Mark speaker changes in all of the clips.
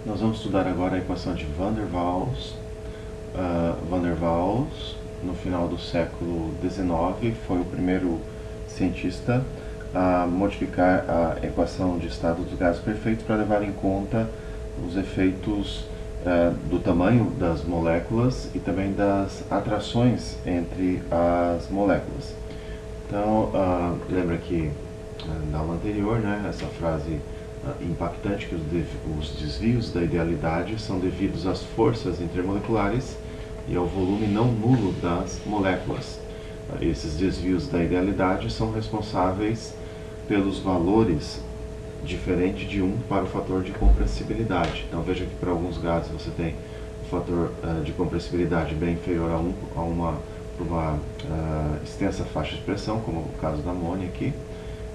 Speaker 1: Nós vamos estudar agora a equação de Van der Waals. Van der Waals, no final do século XIX, foi o primeiro cientista a modificar a equação de estado dos gases perfeitos para levar em conta os efeitos do tamanho das moléculas e também das atrações entre as moléculas. Então, lembra que na aula anterior, né, essa frase impactante, que os desvios da idealidade são devidos às forças intermoleculares e ao volume não nulo das moléculas. Esses desvios da idealidade são responsáveis pelos valores diferentes de 1 para o fator de compressibilidade. Então veja que para alguns gases você tem o fator de compressibilidade bem inferior a 1 por uma extensa faixa de pressão, como o caso da amônia aqui.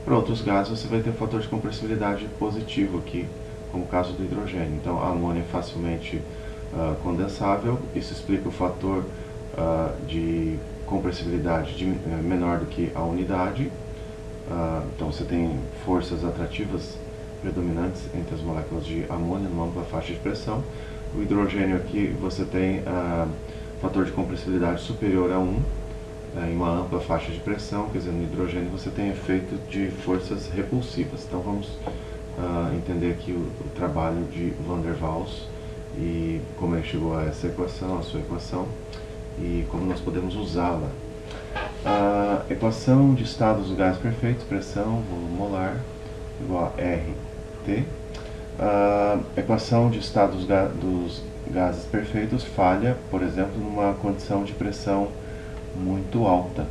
Speaker 1: Para outros gases você vai ter o fator de compressibilidade positivo aqui, como o caso do hidrogênio. Então a amônia é facilmente condensável, isso explica o fator de compressibilidade menor do que a unidade. Então você tem forças atrativas predominantes entre as moléculas de amônia numa ampla faixa de pressão. O hidrogênio aqui você tem fator de compressibilidade superior a 1 em uma ampla faixa de pressão, quer dizer, no hidrogênio você tem efeito de forças repulsivas. Então vamos entender aqui o trabalho de Van der Waals e como ele chegou a essa equação, a sua equação, e como nós podemos usá-la. A equação de estados dos gases perfeitos, pressão, volume molar, igual a RT. A equação de estados dos gases perfeitos falha, por exemplo, numa condição de pressão muito alta.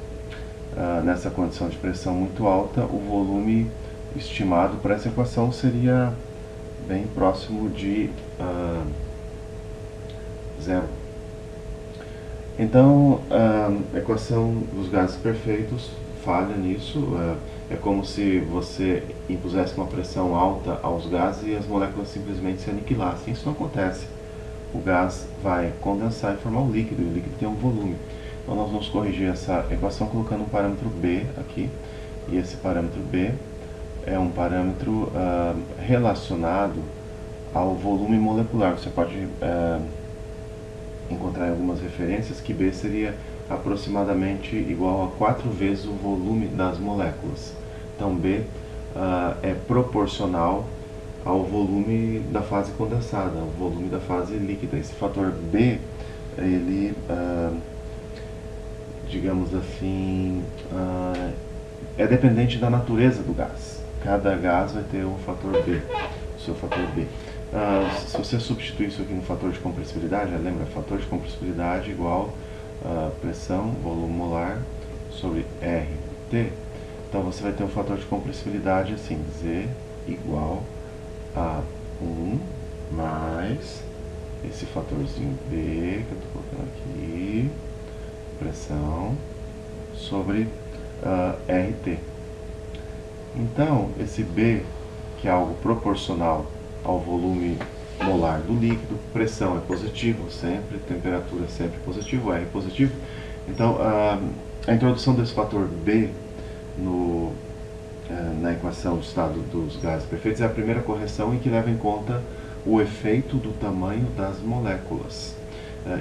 Speaker 1: Nessa condição de pressão muito alta, o volume estimado para essa equação seria bem próximo de zero. Então, a equação dos gases perfeitos falha nisso. É como se você impusesse uma pressão alta aos gases e as moléculas simplesmente se aniquilassem. Isso não acontece. O gás vai condensar e formar um líquido, e o líquido tem um volume. Então nós vamos corrigir essa equação colocando um parâmetro B aqui. E esse parâmetro B é um parâmetro relacionado ao volume molecular. Você pode encontrar algumas referências que B seria aproximadamente igual a 4 vezes o volume das moléculas. Então B é proporcional ao volume da fase condensada, ao volume da fase líquida. Esse fator B, ele, digamos assim, é dependente da natureza do gás. Cada gás vai ter um fator B, o seu fator B. Se você substituir isso aqui no fator de compressibilidade, lembra, fator de compressibilidade igual pressão, volume molar, sobre RT. Então você vai ter um fator de compressibilidade assim, Z igual a 1 mais esse fatorzinho B, que eu estou colocando aqui, pressão, sobre RT. Então, esse B, que é algo proporcional ao volume molar do líquido, pressão é positivo sempre, temperatura é sempre positivo, R é positivo. Então, a introdução desse fator B na equação do estado dos gases perfeitos é a primeira correção em que leva em conta o efeito do tamanho das moléculas.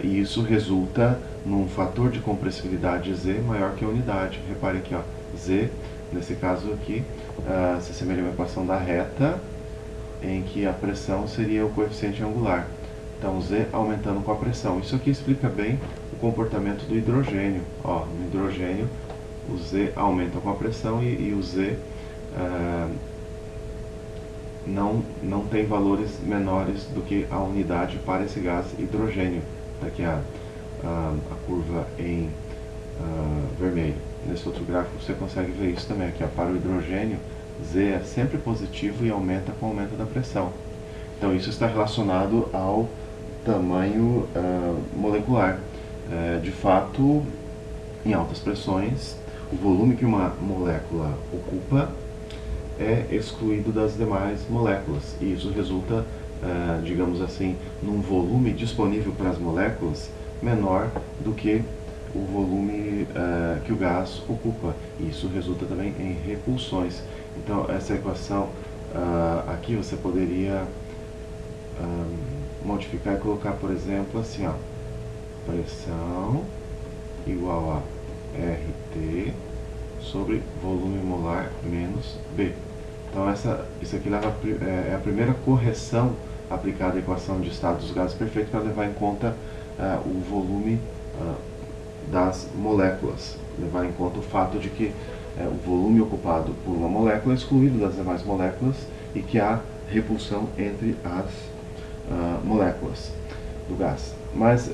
Speaker 1: E isso resulta num fator de compressibilidade Z maior que a unidade. Repare aqui, ó, Z, nesse caso aqui, se assemelha a uma equação da reta, em que a pressão seria o coeficiente angular. Então, Z aumentando com a pressão. Isso aqui explica bem o comportamento do hidrogênio. Ó, no hidrogênio, o Z aumenta com a pressão e o Z não tem valores menores do que a unidade para esse gás hidrogênio. Está aqui a curva em vermelho. Nesse outro gráfico você consegue ver isso também. Aqui, ó, para o hidrogênio, Z é sempre positivo e aumenta com o aumento da pressão. Então isso está relacionado ao tamanho molecular. De fato, em altas pressões, o volume que uma molécula ocupa é excluído das demais moléculas. E isso resulta, digamos assim, num volume disponível para as moléculas menor do que o volume que o gás ocupa. E isso resulta também em repulsões. Então, essa equação aqui você poderia modificar e colocar, por exemplo, assim, ó, pressão igual a RT sobre volume molar menos B. Então isso aqui é a primeira correção aplicada à equação de estado dos gases perfeitos para levar em conta o volume das moléculas, levar em conta o fato de que o volume ocupado por uma molécula é excluído das demais moléculas e que há repulsão entre as moléculas do gás. Mas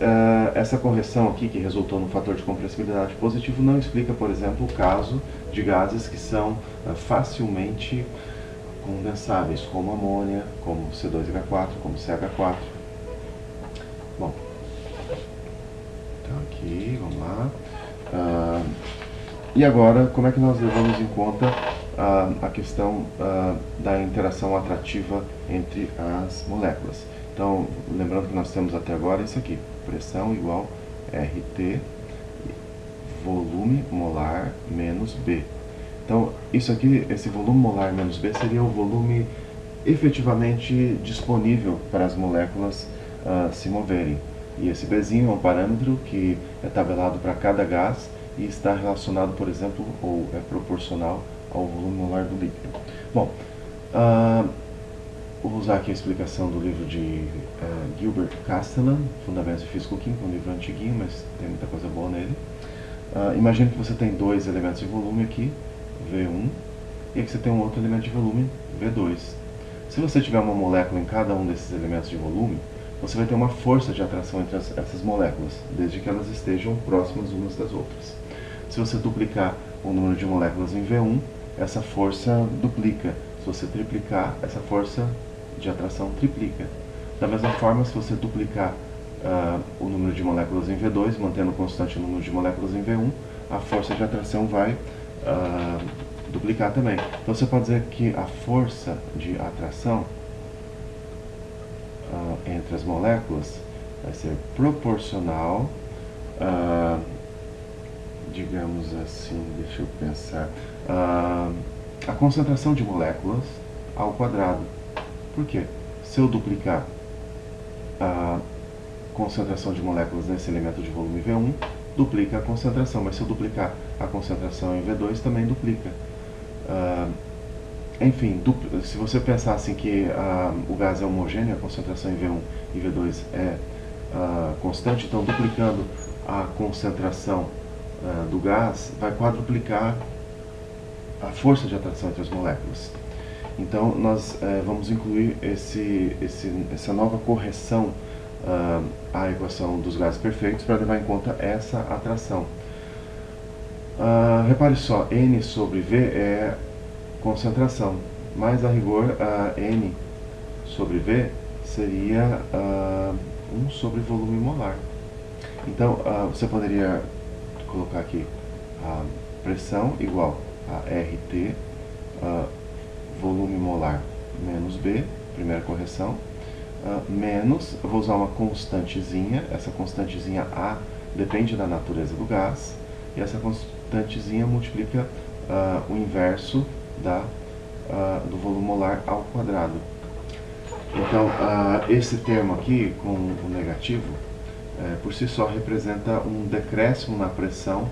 Speaker 1: essa correção aqui, que resultou no fator de compressibilidade positivo, não explica, por exemplo, o caso de gases que são facilmente condensáveis, como amônia, como C2H4, como CH4. Bom, então aqui, vamos lá. E agora, como é que nós levamos em conta a questão da interação atrativa entre as moléculas? Então, lembrando que nós temos até agora isso aqui, pressão igual RT, volume molar menos B. Então, isso aqui, esse volume molar menos B seria o volume efetivamente disponível para as moléculas se moverem. E esse Bzinho é um parâmetro que é tabelado para cada gás e está relacionado, por exemplo, ou é proporcional ao volume molar do líquido. Bom, vou usar aqui a explicação do livro de Gilbert Castellan, Fundamentos de Físico-Química, um livro antiguinho, mas tem muita coisa boa nele. Imagine que você tem dois elementos de volume aqui, V1, e aqui você tem um outro elemento de volume, V2. Se você tiver uma molécula em cada um desses elementos de volume, você vai ter uma força de atração entre essas moléculas, desde que elas estejam próximas umas das outras. Se você duplicar o número de moléculas em V1, essa força duplica. Se você triplicar, essa força de atração triplica. Da mesma forma, se você duplicar o número de moléculas em V2, mantendo constante o número de moléculas em V1, a força de atração vai duplicar também. Então você pode dizer que a força de atração entre as moléculas vai ser proporcional, digamos assim, deixa eu pensar, a concentração de moléculas ao quadrado. Por quê? Se eu duplicar a concentração de moléculas nesse elemento de volume V1, duplica a concentração, mas se eu duplicar a concentração em V2, também duplica. Enfim, se você pensar assim que o gás é homogêneo, a concentração em V1 e V2 é constante, então duplicando a concentração do gás vai quadruplicar a força de atração entre as moléculas. Então nós vamos incluir essa nova correção à equação dos gases perfeitos para levar em conta essa atração. Repare só, N sobre V é concentração, mas a rigor N sobre V seria 1 sobre volume molar. Então você poderia colocar aqui a pressão igual a RT, volume molar menos B, primeira correção, menos, eu vou usar uma constantezinha, essa constantezinha A depende da natureza do gás, e essa constantezinha multiplica o inverso do volume molar ao quadrado. Então, esse termo aqui, com o negativo, por si só representa um decréscimo na pressão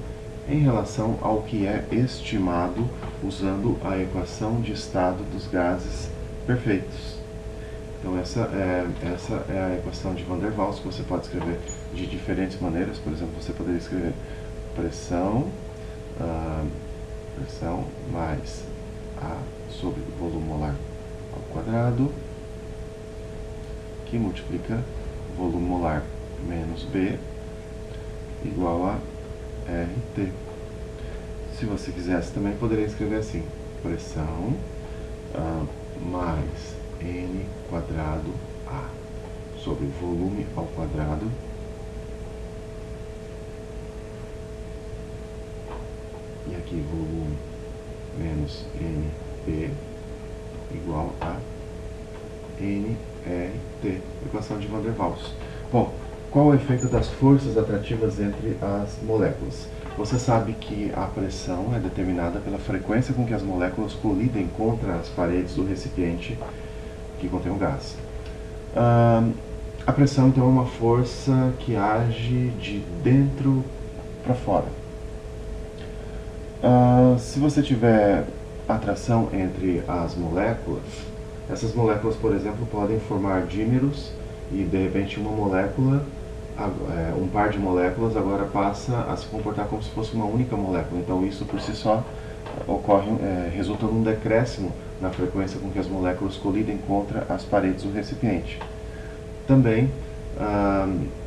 Speaker 1: em relação ao que é estimado usando a equação de estado dos gases perfeitos. Então essa é a equação de Van der Waals, que você pode escrever de diferentes maneiras. Por exemplo, você poderia escrever pressão mais A sobre volume molar ao quadrado, que multiplica volume molar menos B igual a RT. Se você quisesse também poderia escrever assim, pressão mais N quadrado A sobre volume ao quadrado e aqui volume menos NB igual a nRT, equação de Van der Waals. Bom, qual o efeito das forças atrativas entre as moléculas? Você sabe que a pressão é determinada pela frequência com que as moléculas colidem contra as paredes do recipiente que contém o gás. A pressão, então, é uma força que age de dentro para fora. Se você tiver atração entre as moléculas, essas moléculas, por exemplo, podem formar dímeros e, de repente, uma molécula, um par de moléculas agora passa a se comportar como se fosse uma única molécula. Então, isso por si só ocorre, resulta num decréscimo na frequência com que as moléculas colidem contra as paredes do recipiente. Também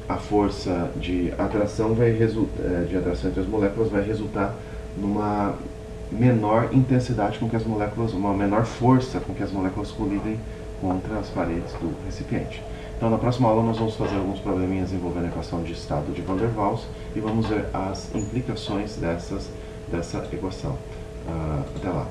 Speaker 1: a força de atração entre as moléculas vai resultar numa menor intensidade com que as moléculas, uma menor força com que as moléculas colidem contra as paredes do recipiente. Então, na próxima aula nós vamos fazer alguns probleminhas envolvendo a equação de estado de Van der Waals e vamos ver as implicações dessa equação. Até lá.